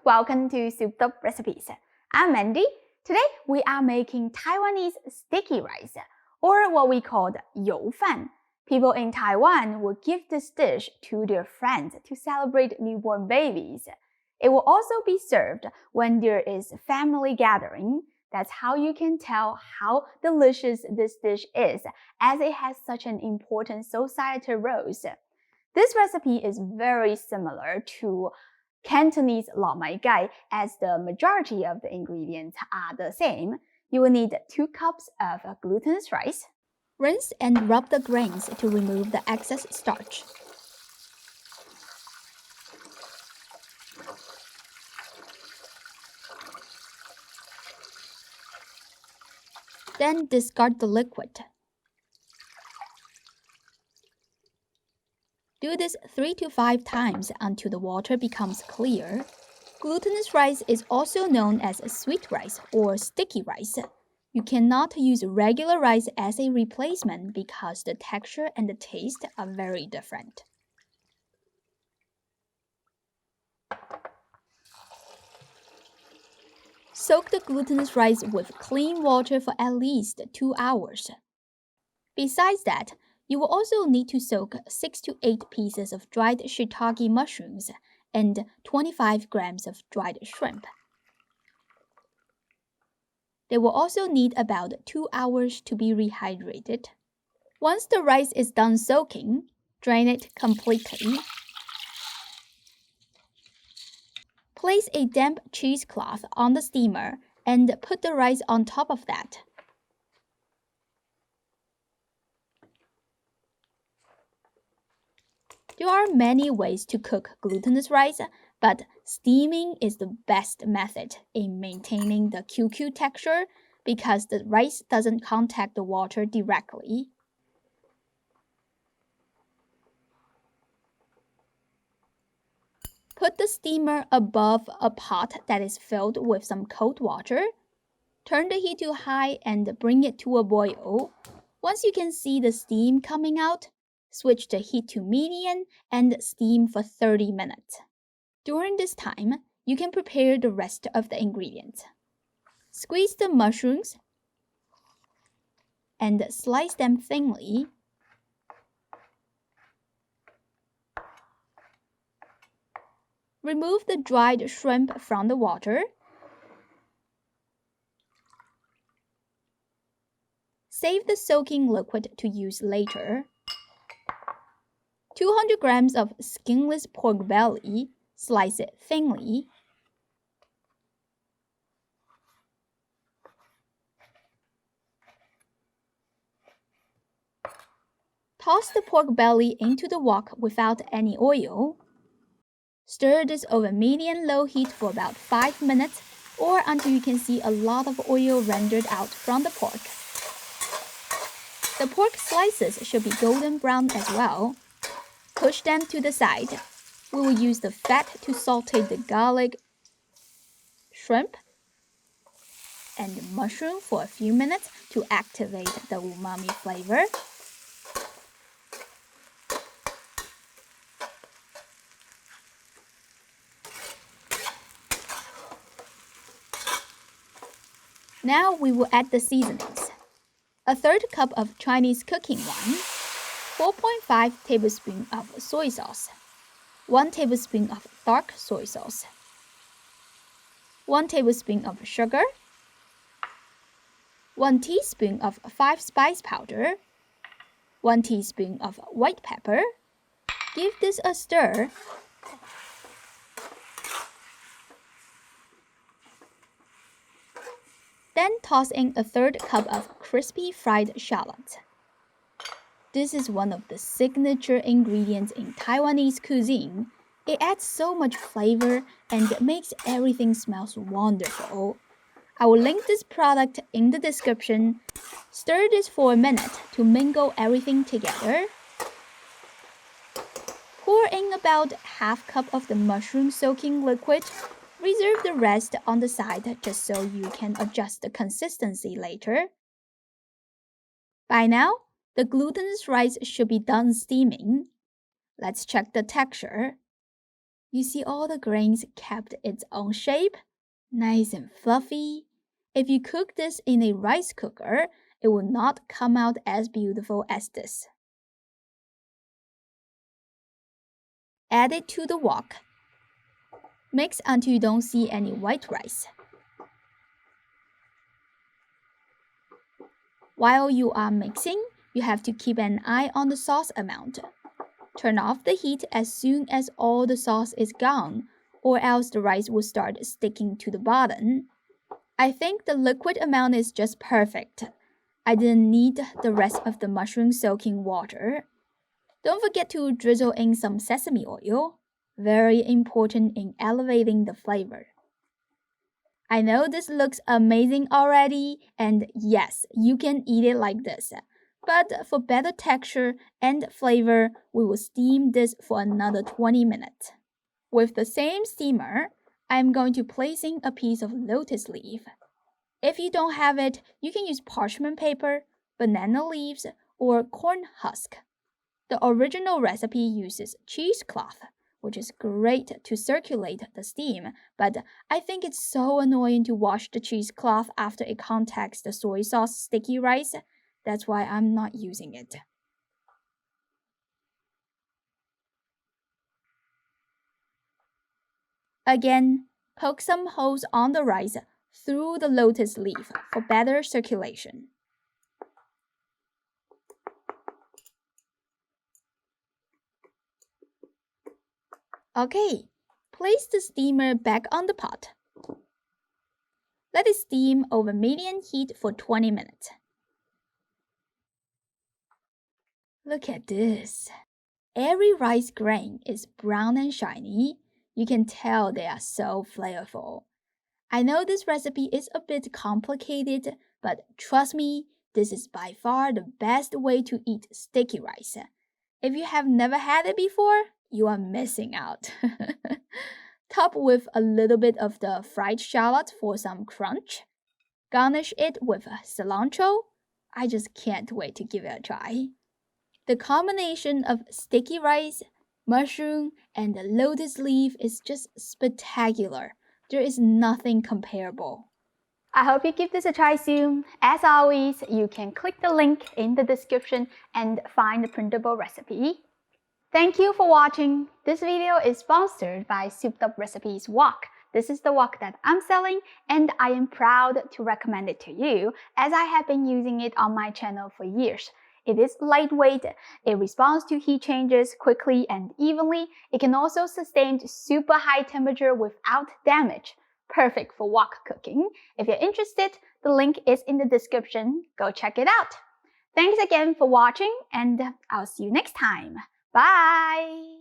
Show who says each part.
Speaker 1: welcome to Souped Up Recipes. I'm Mandy. Today we are making Taiwanese sticky rice, or what we call 油饭. People in Taiwan will give this dish to their friends to celebrate newborn babies. It will also be served when there is a family gathering. That's how you can tell how delicious this dish is, as it has such an important societal role. This recipe is very similar to Cantonese lo mai gai, as the majority of the ingredients are the same. You will need 2 cups of glutinous rice. Rinse and rub the grains to remove the excess starch. Then discard the liquid. Do this 3 to 5 times until the water becomes clear. Glutinous rice is also known as sweet rice or sticky rice. You cannot use regular rice as a replacement because the texture and the taste are very different. Soak the glutinous rice with clean water for at least 2 hours. Besides that, you will also need to soak 6 to 8 pieces of dried shitake mushrooms and 25 grams of dried shrimp. They will also need about 2 hours to be rehydrated. Once the rice is done soaking, drain it completely. Place a damp cheesecloth on the steamer and put the rice on top of that. There are many ways to cook glutinous rice, but steaming is the best method in maintaining the QQ texture because the rice doesn't contact the water directly. Put the steamer above a pot that is filled with some cold water. Turn the heat to high and bring it to a boil. Once you can see the steam coming out, switch the heat to medium and steam for 30 minutes. During this time, you can prepare the rest of the ingredients. Squeeze the mushrooms and slice them thinly. Remove the dried shrimp from the water. Save the soaking liquid to use later. 200 grams of skinless pork belly, slice it thinly. Toss the pork belly into the wok without any oil. Stir this over medium-low heat for about 5 minutes or until you can see a lot of oil rendered out from the pork. The pork slices should be golden brown as well. Push them to the side. We will use the fat to saute the garlic, shrimp, and mushroom for a few minutes to activate the umami flavor. Now we will add the seasonings. A third cup of Chinese cooking wine, 4.5 tablespoons of soy sauce, 1 tablespoon of dark soy sauce, 1 tablespoon of sugar, 1 teaspoon of 5-spice powder, 1 teaspoon of white pepper. Give this a stir. Then toss in a third cup of crispy fried shallots. This is one of the signature ingredients in Taiwanese cuisine. It adds so much flavor and makes everything smell wonderful. I will link this product in the description. Stir this for a minute to mingle everything together. Pour in about half cup of the mushroom soaking liquid. Reserve the rest on the side just so you can adjust the consistency later. By now, the glutinous rice should be done steaming. Let's check the texture. You see all the grains kept its own shape? Nice and fluffy. If you cook this in a rice cooker, it will not come out as beautiful as this. Add it to the wok. Mix until you don't see any white rice. While you are mixing, you have to keep an eye on the sauce amount. Turn off the heat as soon as all the sauce is gone, or else the rice will start sticking to the bottom. I think the liquid amount is just perfect. I didn't need the rest of the mushroom soaking water. Don't forget to drizzle in some sesame oil. Very important in elevating the flavor. I know this looks amazing already, and yes, you can eat it like this. But for better texture and flavor, we will steam this for another 20 minutes. With the same steamer, I'm going to place in a piece of lotus leaf. If you don't have it, you can use parchment paper, banana leaves, or corn husk. The original recipe uses cheesecloth, which is great to circulate the steam, but I think it's so annoying to wash the cheesecloth after it contacts the soy sauce sticky rice. That's why I'm not using it. Again, poke some holes on the rice through the lotus leaf for better circulation. Okay, place the steamer back on the pot. Let it steam over medium heat for 20 minutes. Look at this. Every rice grain is brown and shiny. You can tell they are so flavorful. I know this recipe is a bit complicated, but trust me, this is by far the best way to eat sticky rice. If you have never had it before, you are missing out. Top with a little bit of the fried shallot for some crunch. Garnish it with cilantro. I just can't wait to give it a try. The combination of sticky rice, mushroom, and the lotus leaf is just spectacular. There is nothing comparable. I hope you give this a try soon. As always, you can click the link in the description and find the printable recipe. Thank you for watching. This video is sponsored by Souped Up Recipes Wok. This is the wok that I'm selling, and I am proud to recommend it to you as I have been using it on my channel for years. It is lightweight, it responds to heat changes quickly and evenly. It can also sustain super high temperature without damage. Perfect for wok cooking. If you're interested, the link is in the description. Go check it out. Thanks again for watching, and I'll see you next time. Bye!